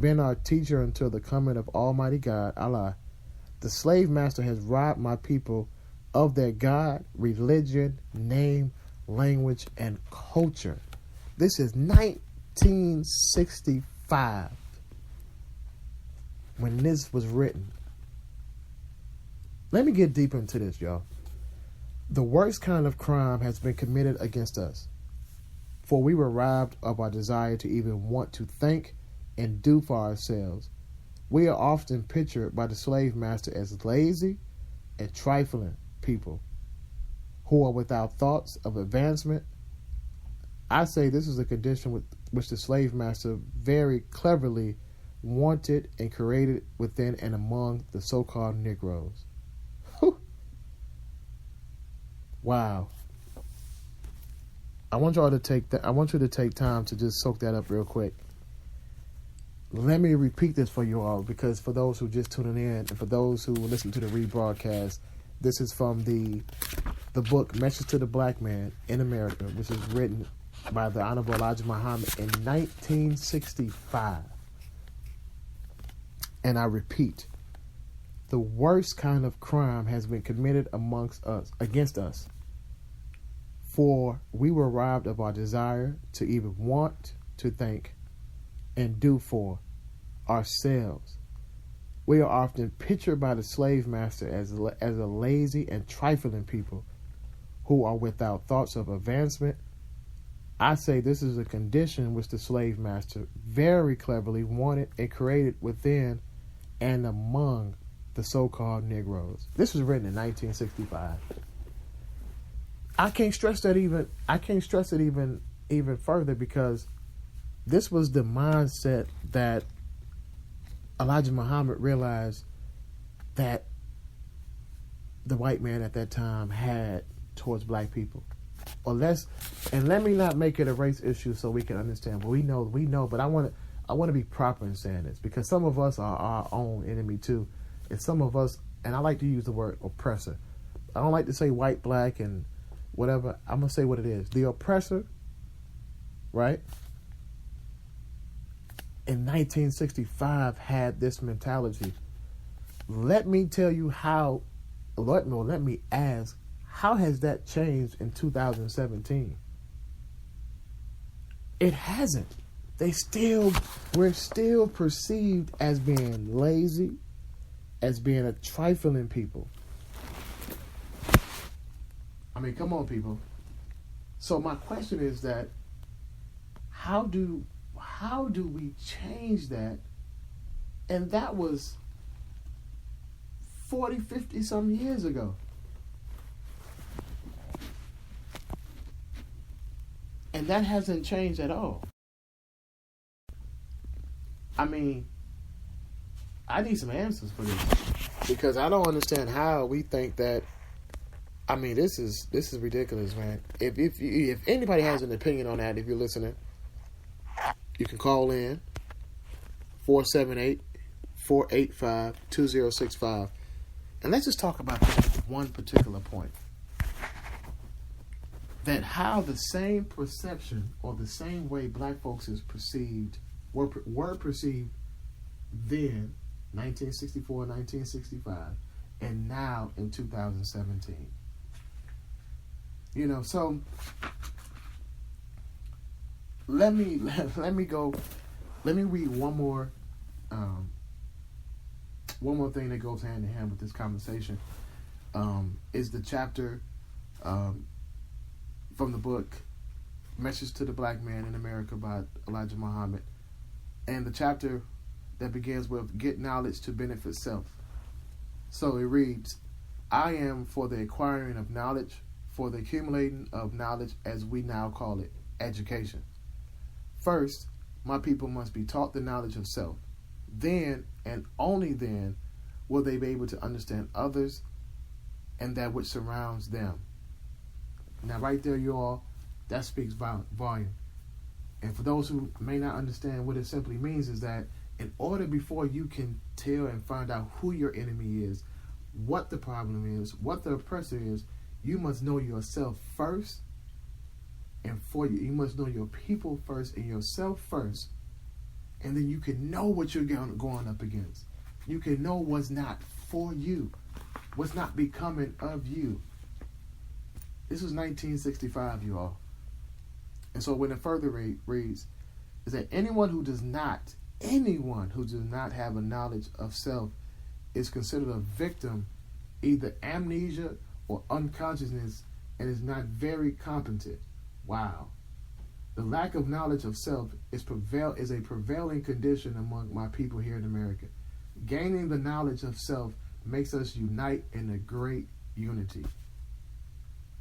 been our teacher until the coming of Almighty God, Allah. The slave master has robbed my people of their God, religion, name, language, and culture. This is 1965 when this was written. Let me get deeper into this, y'all. The worst kind of crime has been committed against us, for we were robbed of our desire to even want to think and do for ourselves. We are often pictured by the slave master as lazy and trifling people who are without thoughts of advancement. I say this is a condition which the slave master very cleverly wanted and created within and among the so-called Negroes. Whew. Wow. I want you to take time to just soak that up real quick. Let me repeat this for you all, because for those who just tuning in and for those who listen to the rebroadcast, this is from the book Message to the Black Man in America, which is written by the Honorable Elijah Muhammad in 1965. And I repeat, the worst kind of crime has been committed against us. For we were robbed of our desire to even want to think and do for ourselves. We are often pictured by the slave master as a lazy and trifling people who are without thoughts of advancement. I say this is a condition which the slave master very cleverly wanted and created within and among the so-called Negroes. This was written in 1965. I can't stress it even further, because this was the mindset that Elijah Muhammad realized that the white man at that time had towards black people. And let me not make it a race issue so we can understand. But we know, but I want to be proper in saying this, because some of us are our own enemy too. And some of us, and I like to use the word oppressor. I don't like to say white, black, and whatever. I'm going to say what it is. The oppressor, right, in 1965 had this mentality. Let me tell you how, let me ask, how has that changed in 2017? It hasn't. We're still perceived as being lazy, as being a trifling people. I mean, come on, people. So my question is that how do we change that? And that was 40, 50 some years ago. And that hasn't changed at all. I mean, I need some answers for this, because I don't understand how we think that. I mean, this is ridiculous, man. If anybody has an opinion on that, if you're listening, you can call in 478-485-2065. And let's just talk about one particular point. That how the same perception or the same way black folks is perceived were perceived then, 1964, 1965, and now in 2017. You know, so let me read one more thing that goes hand in hand with this conversation. Is the chapter from the book Message to the Black Man in America by Elijah Muhammad, and the chapter that begins with "Get knowledge to benefit self." So it reads, "I am for the acquiring of knowledge, for the accumulating of knowledge, as we now call it, education. First, my people must be taught the knowledge of self. Then, and only then, will they be able to understand others and that which surrounds them." Now, right there, you all, that speaks volume. And for those who may not understand what it simply means, is that in order, before you can tell and find out who your enemy is, what the problem is, what the oppressor is, you must know yourself first. And you must know your people first and yourself first And then you can know what you're going up against. You can know what's not for you, what's not becoming of you. This was 1965, you all. And so when it further reads, is that anyone who does not have a knowledge of self is considered a victim, either amnesia or unconsciousness, and is not very competent. Wow. The lack of knowledge of self is a prevailing condition among my people here in America. Gaining the knowledge of self makes us unite in a great unity.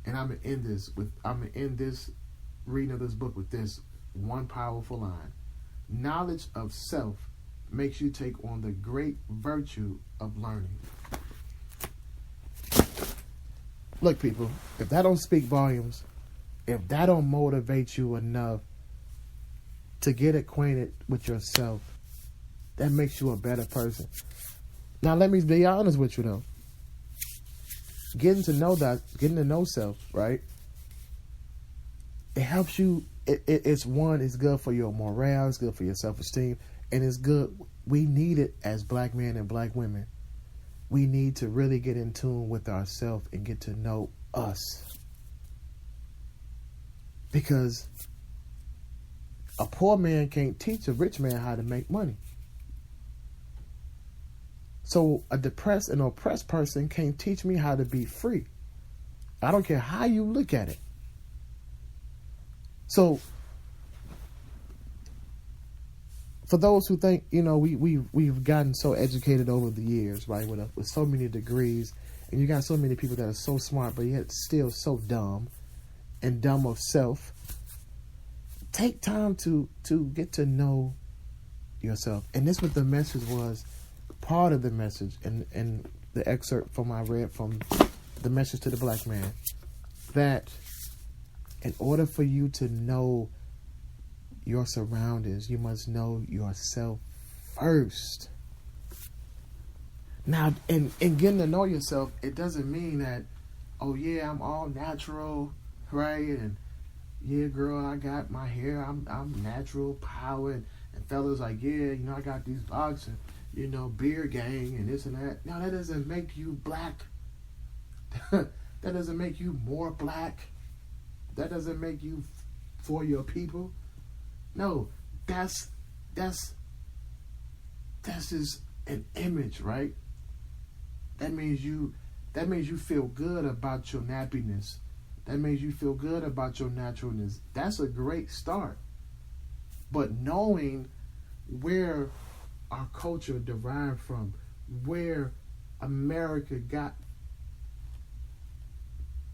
And I'm gonna end this reading of this book with this one powerful line. Knowledge of self makes you take on the great virtue of learning. Look, people, if that don't speak volumes, if that don't motivate you enough to get acquainted with yourself, that makes you a better person. Now, let me be honest with you, though. Getting to know self, right? It helps you. It's good for your morale. It's good for your self-esteem. And it's good. We need it as black men and black women. We need to really get in tune with ourselves and get to know us. Because a poor man can't teach a rich man how to make money. So a depressed and oppressed person can't teach me how to be free. I don't care how you look at it. So for those who think, we've gotten so educated over the years, right, with so many degrees, and you got so many people that are so smart, but yet still so dumb and dumb of self. Take time to get to know yourself. And this what the message was, part of the message, and the excerpt I read from the message to the black man, that in order for you to know your surroundings, you must know yourself first. Now, in getting to know yourself, it doesn't mean that, oh yeah, I'm all natural, right? And yeah, girl, I got my hair, I'm natural power, and fellas like, yeah, I got these locks and, beard gang and this and that. No, that doesn't make you black. That doesn't make you more black. That doesn't make you for your people. No, that's just an image, right? That means you feel good about your nappiness. That means you feel good about your naturalness. That's a great start. But knowing where our culture derived from, where America got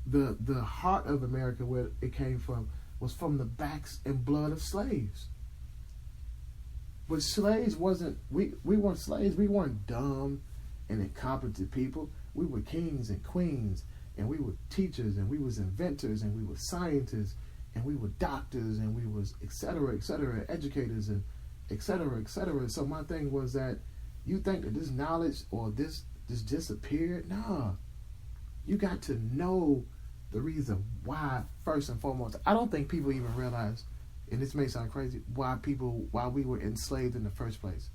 the heart of America, where it came from, was from the backs and blood of slaves. But slaves we weren't slaves. We weren't dumb and incompetent people. We were kings and queens, and we were teachers, and we was inventors, and we were scientists, and we were doctors, and we was et cetera, educators, and et cetera, et cetera. So my thing was that you think that this knowledge or this disappeared? Nah. You got to know the reason why, first and foremost. I don't think people even realize, and this may sound crazy, why we were enslaved in the first place.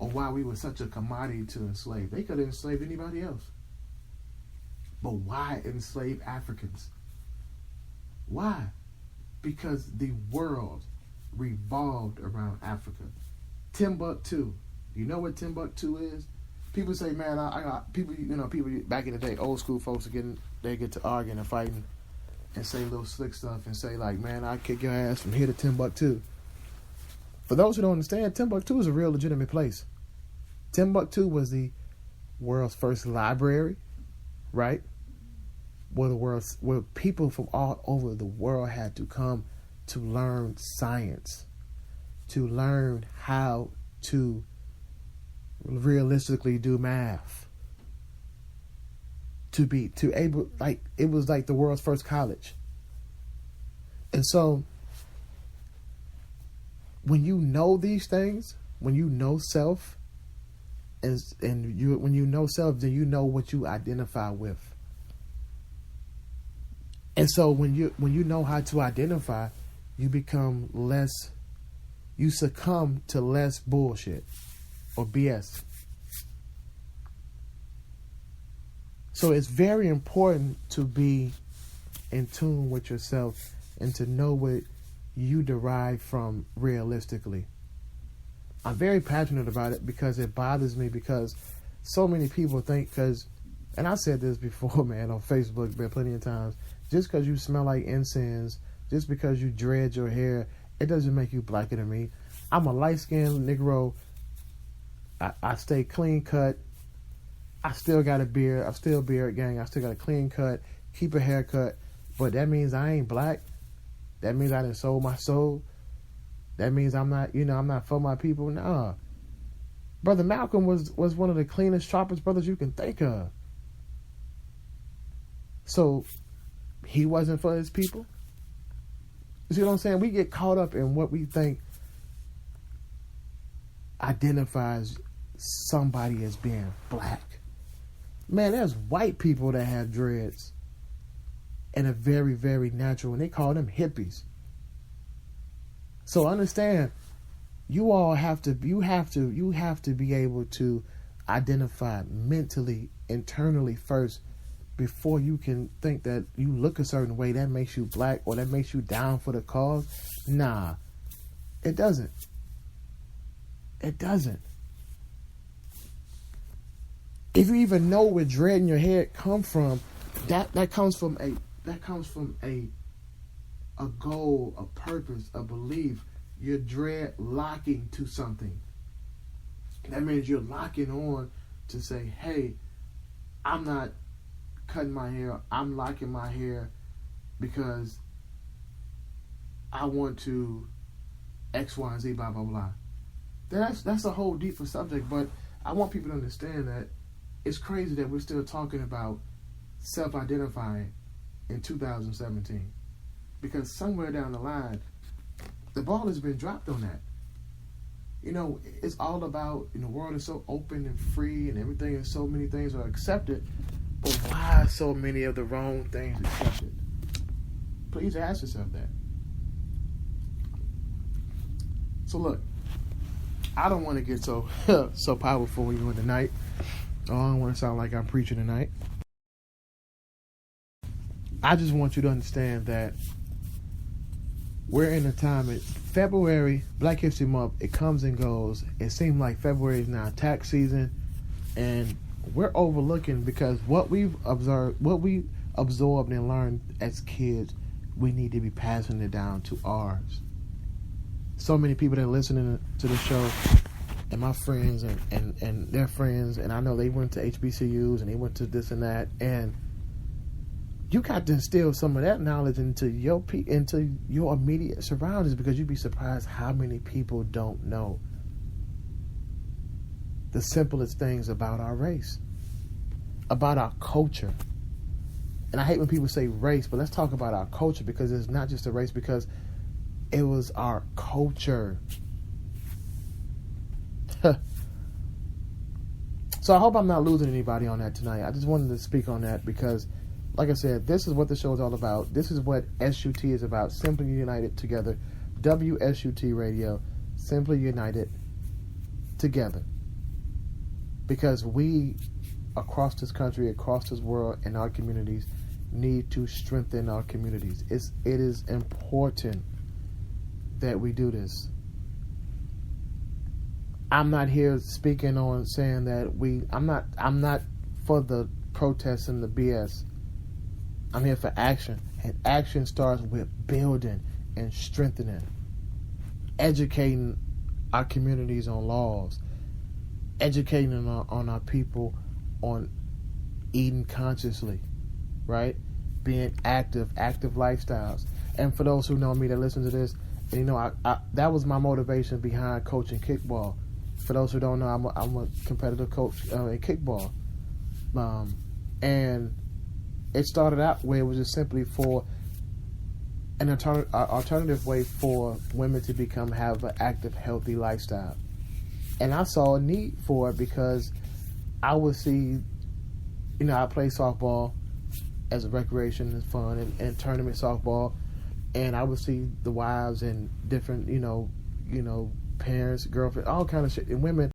Or why we were such a commodity to enslave. They could have enslaved anybody else. But why enslave Africans? Why? Because the world revolved around Africa. Timbuktu. You know what Timbuktu is? People say, man, I got people back in the day, old school folks they get to arguing and fighting and say little slick stuff and say like, man, I kick your ass from here to Timbuktu. For those who don't understand, Timbuktu is a real legitimate place. Timbuktu was the world's first library, right? Where people from all over the world had to come to learn science, to learn how to realistically do math, it was like the world's first college. And so when you know these things, when you know self, when you know self, then you know what you identify with. And so when you know how to identify, you become less you succumb to less bullshit or BS. So it's very important to be in tune with yourself and to know what you derive from realistically. I'm very passionate about it because it bothers me, because so many people think, and I said this before, man, on Facebook, man, plenty of times, just because you smell like incense, just because you dread your hair, it doesn't make you blacker than me. I'm a light-skinned Negro. I stay clean cut. I still got a beard. I'm still beard gang. I still got a clean cut, keep a haircut. But that means I ain't black. That means I done sold my soul. That means I'm not, I'm not for my people. Nah. Brother Malcolm was one of the cleanest, sharpest brothers you can think of. So he wasn't for his people. You see what I'm saying? We get caught up in what we think identifies somebody as being black. Man, there's white people that have dreads and are very, very natural, and they call them hippies. So understand, you have to be able to identify mentally, internally first, before you can think that you look a certain way that makes you black or that makes you down for the cause. Nah, it doesn't. It doesn't. If you even know where dread in your head come from, that comes from a goal, a purpose, a belief. You're dread locking to something. That means you're locking on to say, hey, I'm not cutting my hair. I'm locking my hair because I want to X, Y, and Z, blah, blah, blah. That's a whole deeper subject, but I want people to understand that it's crazy that we're still talking about self-identifying in 2017. Because somewhere down the line, the ball has been dropped on that. It's all about, the world is so open and free and everything, and so many things are accepted. But why are so many of the wrong things accepted? Please ask yourself that. So look, I don't want to get so powerful when you're in the night. I don't want to sound like I'm preaching tonight. I just want you to understand that we're in a time, February, Black History Month, it comes and goes. It seems like February is now tax season, and we're overlooking, because what we absorbed and learned as kids, we need to be passing it down to ours. So many people that are listening to the show, and my friends and their friends, and I know they went to HBCUs and they went to this and that, and you got to instill some of that knowledge into your immediate surroundings, because you'd be surprised how many people don't know the simplest things about our race, about our culture. And I hate when people say race, but let's talk about our culture, because it's not just a race, because it was our culture. So I hope I'm not losing anybody on that tonight. I just wanted to speak on that because, like I said, this is what the show is all about. This is what SUT is about. Simply United Together. WSUT Radio. Simply United Together. Because we, across this country, across this world, and our communities, need to strengthen our communities. It is important that we do this. I'm not here speaking on saying that I'm not for the protests and the BS. I'm here for action. And action starts with building and strengthening, educating our communities on laws, educating on our people on eating consciously, right? Being active lifestyles. And for those who know me that listen to this, I that was my motivation behind coaching kickball. For those who don't know, I'm a competitive coach in kickball. And it started out where it was just simply for an alternative way for women to have an active, healthy lifestyle. And I saw a need for it because I would see, I play softball as a recreation and fun and tournament softball. And I would see the wives and different, you know, parents, girlfriend, all kind of shit. And women